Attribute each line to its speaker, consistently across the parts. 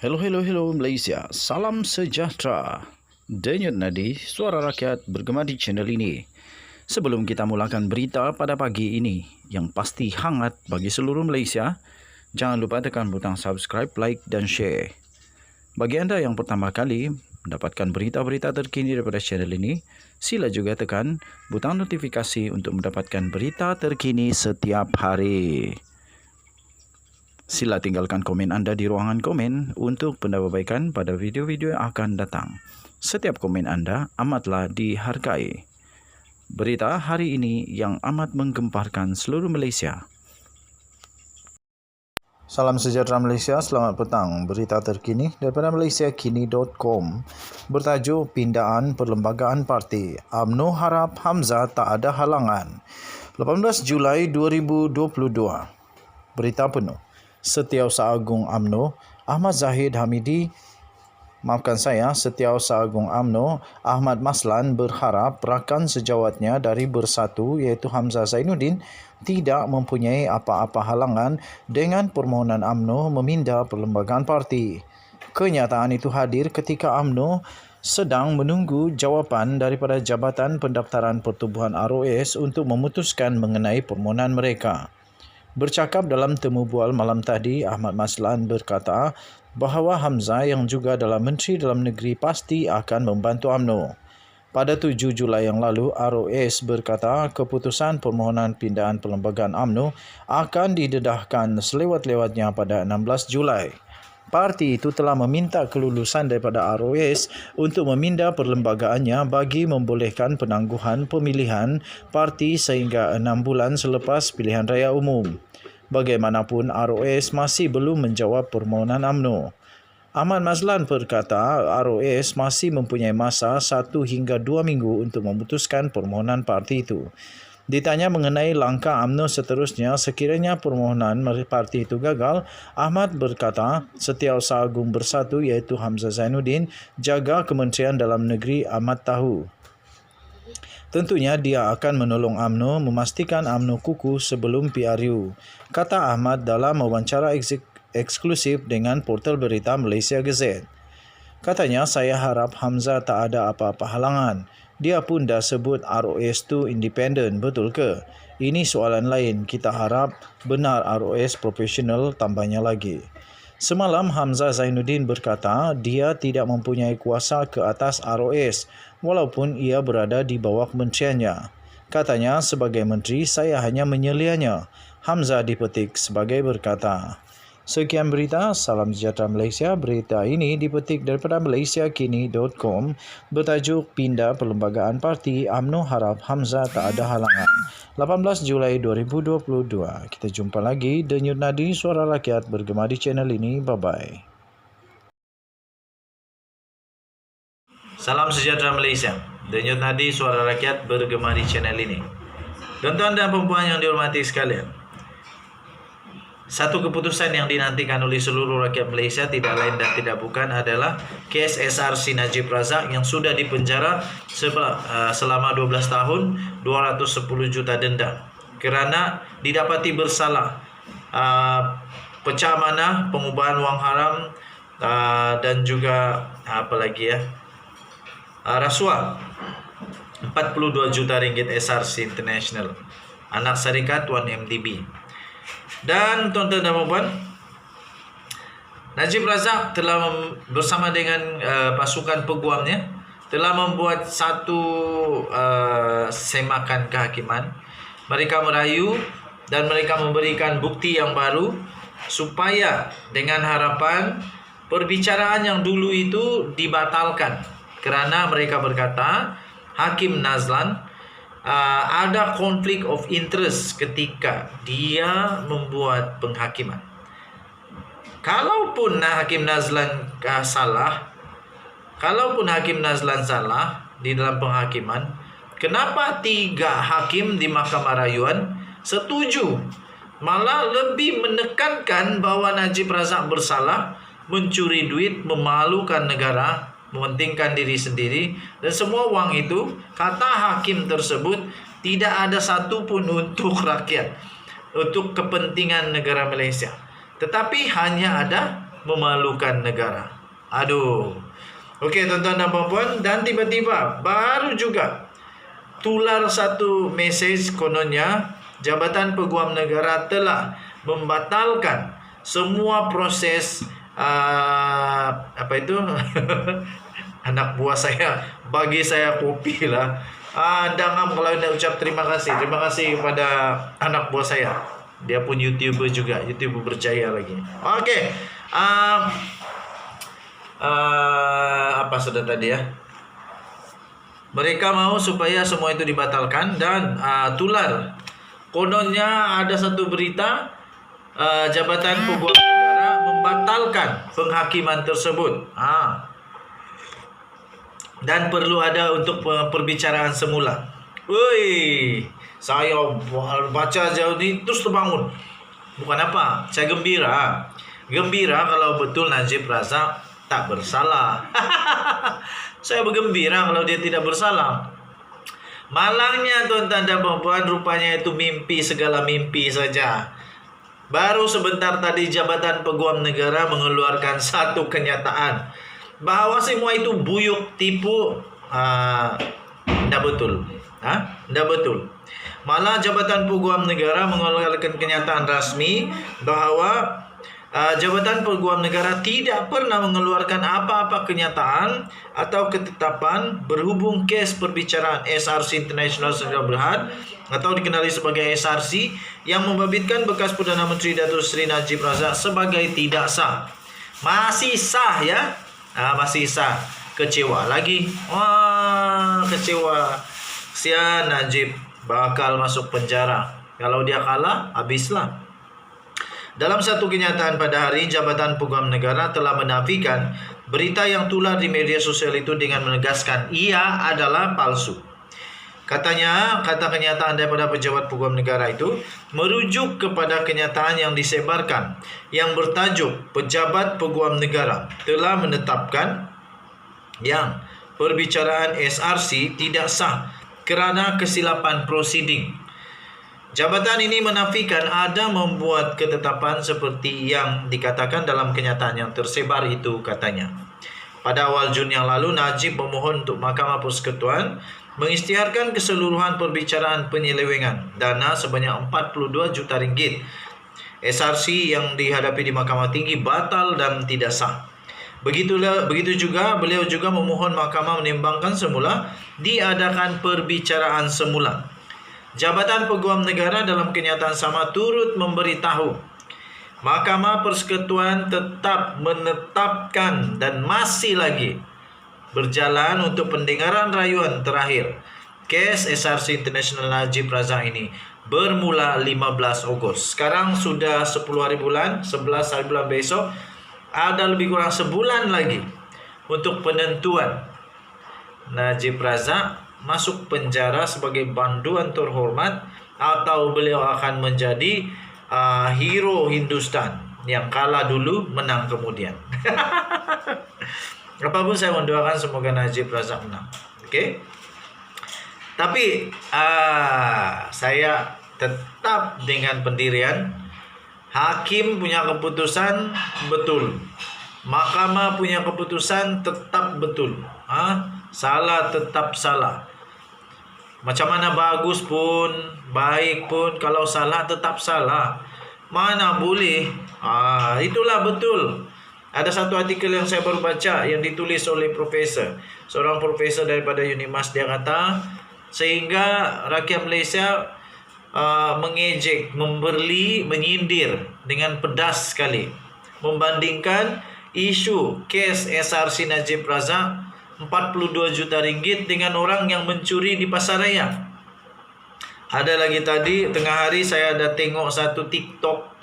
Speaker 1: Hello Malaysia, salam sejahtera. Denyut nadi suara rakyat bergema di channel ini. Sebelum kita mulakan berita pada pagi ini yang pasti hangat bagi seluruh Malaysia, jangan lupa tekan butang subscribe, like dan share. Bagi anda yang pertama kali mendapatkan berita-berita terkini daripada channel ini, sila juga tekan butang notifikasi untuk mendapatkan berita terkini setiap hari. Sila tinggalkan komen anda di ruangan komen untuk penambahbaikan pada video-video yang akan datang. Setiap komen anda amatlah dihargai. Berita hari ini yang amat menggemparkan seluruh Malaysia. Salam sejahtera Malaysia, selamat petang. Berita terkini daripada malaysiakini.com bertajuk Pindaan Perlembagaan Parti. UMNO harap Hamzah tak ada halangan. 18 Julai 2022. Berita penuh. Setiausaha Agung UMNO Setiausaha Agung UMNO Ahmad Maslan berharap rakan sejawatnya dari Bersatu iaitu Hamzah Zainuddin tidak mempunyai apa-apa halangan dengan permohonan UMNO meminda perlembagaan parti. Kenyataan itu hadir ketika UMNO sedang menunggu jawapan daripada Jabatan Pendaftaran Pertubuhan ROS untuk memutuskan mengenai permohonan mereka. Bercakap dalam temu bual malam tadi, Ahmad Maslan berkata bahawa Hamzah yang juga adalah Menteri Dalam Negeri pasti akan membantu UMNO. Pada 7 Julai yang lalu, ROS berkata keputusan permohonan pindaan perlembagaan UMNO akan didedahkan selewat-lewatnya pada 16 Julai. Parti itu telah meminta kelulusan daripada ROS untuk meminda perlembagaannya bagi membolehkan penangguhan pemilihan parti sehingga 6 bulan selepas pilihan raya umum. Bagaimanapun, ROS masih belum menjawab permohonan UMNO. Ahmad Maslan berkata ROS masih mempunyai masa 1 hingga 2 minggu untuk memutuskan permohonan parti itu. Ditanya mengenai langkah UMNO seterusnya sekiranya permohonan parti itu gagal, Ahmad berkata Setiausaha Agung Bersatu iaitu Hamzah Zainuddin jaga Kementerian Dalam Negeri amat tahu. Tentunya dia akan menolong UMNO memastikan UMNO kukuh sebelum PRU, kata Ahmad dalam wawancara eksklusif dengan portal berita Malaysia Gazette. Katanya, saya harap Hamzah tak ada apa-apa halangan. Dia pun dah sebut ROS tu independen, betul ke? Ini soalan lain. Kita harap benar ROS profesional, tambahnya lagi. Semalam Hamzah Zainuddin berkata dia tidak mempunyai kuasa ke atas ROS walaupun ia berada di bawah kementeriannya. Katanya, sebagai menteri saya hanya menyelianya. Hamzah dipetik sebagai berkata. Sekian berita, salam sejahtera Malaysia. Berita ini dipetik daripada malaysiakini.com bertajuk Pindah Perlembagaan Parti, UMNO harap Hamzah tak ada halangan. 18 Julai 2022. Kita jumpa lagi. Denyut nadi suara rakyat bergema di channel ini. Bye-bye.
Speaker 2: Salam sejahtera Malaysia. Denyut nadi suara rakyat bergema di channel ini. Tuan-tuan dan puan yang dihormati sekalian, satu keputusan yang dinantikan oleh seluruh rakyat Malaysia tidak lain dan tidak bukan adalah kes SRC Najib Razak yang sudah dipenjara selama 12 tahun, 210 juta denda kerana didapati bersalah pecah amanah, pengubahan wang haram dan juga rasuah 42 juta ringgit SRC International, anak syarikat 1MDB. Dan tuan-tuan dan puan, Najib Razak telah bersama dengan pasukan peguamnya telah membuat satu semakan kehakiman. Mereka merayu dan mereka memberikan bukti yang baru supaya dengan harapan perbicaraan yang dulu itu dibatalkan kerana mereka berkata Hakim Nazlan ada konflik of interest ketika dia membuat penghakiman. Kalaupun Hakim Nazlan salah di dalam penghakiman, kenapa 3 hakim di Mahkamah Rayuan setuju, malah lebih menekankan bahawa Najib Razak bersalah, mencuri duit, memalukan negara, mementingkan diri sendiri, dan semua wang itu kata hakim tersebut tidak ada satu pun untuk rakyat, untuk kepentingan negara Malaysia, tetapi hanya ada memalukan negara. Aduh. Okey tuan-tuan dan puan-puan, dan tiba-tiba baru juga tular satu mesej, kononnya Jabatan Peguam Negara telah membatalkan semua proses apa itu anak buah saya bagi saya kopi lah. Dangam kalau nak ucap terima kasih. Terima kasih kepada anak buah saya. Dia pun YouTuber juga, YouTuber berjaya lagi. Okey. Apa sudah tadi ya? Mereka mau supaya semua itu dibatalkan dan tular. Kononnya ada satu berita Jabatan Peguam Negara membatalkan penghakiman tersebut. Dan perlu ada untuk perbicaraan semula. Woi, saya baca jauh ni terus terbangun. Bukan apa, saya gembira. Gembira kalau betul Najib Razak tak bersalah. Saya bergembira kalau dia tidak bersalah. Malangnya tuan-tuan dan puan-puan, rupanya itu mimpi, segala mimpi saja. Baru sebentar tadi Jabatan Peguam Negara mengeluarkan satu kenyataan bahawa semua itu buyuk, tipu. Tidak betul. Tidak betul. Malah Jabatan Peguam Negara mengeluarkan kenyataan rasmi bahawa Jabatan Peguam Negara tidak pernah mengeluarkan apa-apa kenyataan atau ketetapan berhubung kes perbicaraan SRC International Sdn Bhd atau dikenali sebagai SRC yang membabitkan bekas Perdana Menteri Datuk Seri Najib Razak sebagai tidak sah. Masih sah ya? Masih sah. Kecewa lagi. Wah, kecewa. Sian Najib bakal masuk penjara. Kalau dia kalah, habislah. Dalam satu kenyataan pada hari, Jabatan Peguam Negara telah menafikan berita yang tular di media sosial itu dengan menegaskan ia adalah palsu. Katanya, kata kenyataan daripada pejabat Peguam Negara itu merujuk kepada kenyataan yang disebarkan yang bertajuk Pejabat Peguam Negara telah menetapkan yang perbicaraan SRC tidak sah kerana kesilapan prosiding. Jabatan ini menafikan ada membuat ketetapan seperti yang dikatakan dalam kenyataan yang tersebar itu, katanya. Pada awal Jun yang lalu, Najib memohon untuk Mahkamah Persekutuan mengisytiharkan keseluruhan perbicaraan penyelewengan dana sebanyak 42 juta ringgit. SRC yang dihadapi di Mahkamah Tinggi batal dan tidak sah. Begitu juga beliau juga memohon Mahkamah menimbangkan semula diadakan perbicaraan semula. Jabatan Peguam Negara dalam kenyataan sama turut memberitahu Mahkamah Persekutuan tetap menetapkan dan masih lagi berjalan untuk pendengaran rayuan terakhir kes SRC International Najib Razak ini bermula 15 Ogos. Sekarang sudah 10 hari bulan, 11 hari bulan besok, ada lebih kurang sebulan lagi untuk penentuan Najib Razak masuk penjara sebagai banduan terhormat atau beliau akan menjadi hero Hindustan yang kalah dulu menang kemudian. Apapun saya mendoakan semoga Najib Razak menang. Okey. Tapi saya tetap dengan pendirian hakim punya keputusan betul. Mahkamah punya keputusan tetap betul. Salah tetap salah. Macam mana bagus pun, baik pun, kalau salah tetap salah. Mana boleh. Itulah betul. Ada satu artikel yang saya baru baca yang ditulis oleh profesor. Seorang profesor daripada Unimas, dia kata sehingga rakyat Malaysia mengejek, memberli, menyindir dengan pedas sekali membandingkan isu kes SRC Najib Razak 42 juta ringgit dengan orang yang mencuri di pasaraya. Ada lagi tadi tengah hari saya ada tengok satu TikTok.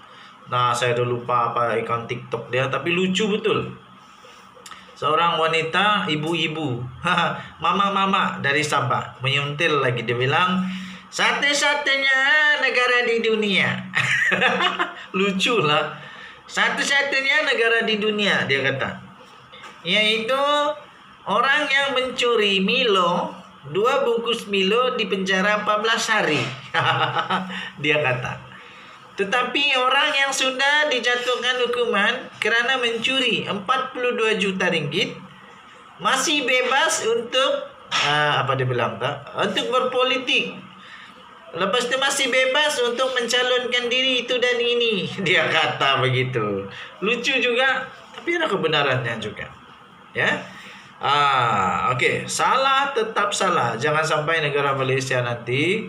Speaker 2: Saya dah lupa apa akaun TikTok dia, tapi lucu betul. Seorang wanita, ibu-ibu, mama-mama dari Sabah menyuntil lagi, dia bilang satu-satunya negara di dunia. Lucu lah. Satu-satunya negara di dunia, dia kata, yaitu orang yang mencuri Milo, 2 bungkus Milo di penjara 14 hari. Dia kata. Tetapi orang yang sudah dijatuhkan hukuman kerana mencuri 42 juta ringgit masih bebas untuk apa dia bilang tak? Untuk berpolitik. Lepas itu masih bebas untuk mencalonkan diri itu dan ini. Dia kata begitu. Lucu juga, tapi ada kebenarannya juga. Ya. Okey, salah tetap salah. Jangan sampai negara Malaysia nanti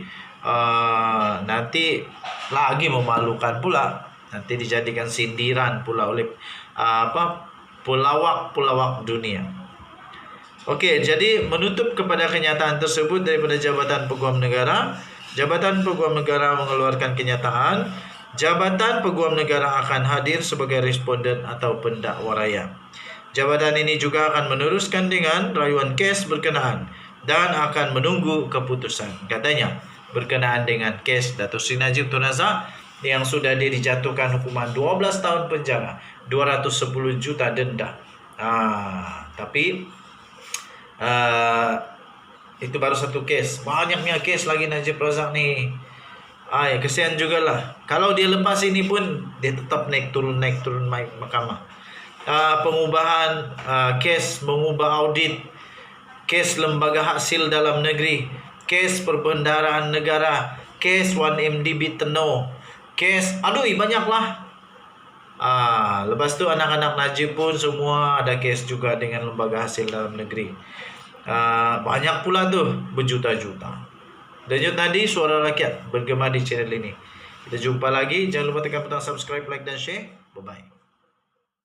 Speaker 2: lagi memalukan pula. Nanti dijadikan sindiran pula oleh pelawak-pelawak dunia. Okey, jadi menutup kepada kenyataan tersebut daripada Jabatan Peguam Negara. Jabatan Peguam Negara mengeluarkan kenyataan, Jabatan Peguam Negara akan hadir sebagai responden atau pendakwa raya. Jabatan ini juga akan meneruskan dengan rayuan kes berkenaan dan akan menunggu keputusan. Katanya, berkenaan dengan kes Datuk Seri Najib Tun Razak yang sudah dijatuhkan hukuman 12 tahun penjara, 210 juta denda. Tapi itu baru satu kes. Banyaknya kes lagi Najib Razak ni. Ya kesian jugalah. Kalau dia lepas ini pun dia tetap naik turun mahkamah. Pengubahan kes mengubah audit, kes lembaga hasil dalam negeri, kes perbendaharaan negara, kes 1MDB Tenor, kes banyaklah. Lepas tu anak-anak Najib pun semua ada kes juga dengan lembaga hasil dalam negeri. Banyak pula tu, berjuta-juta. Denyut nadi suara rakyat bergema di channel ini. Kita jumpa lagi. Jangan lupa tekan butang subscribe, like dan share. Bye-bye.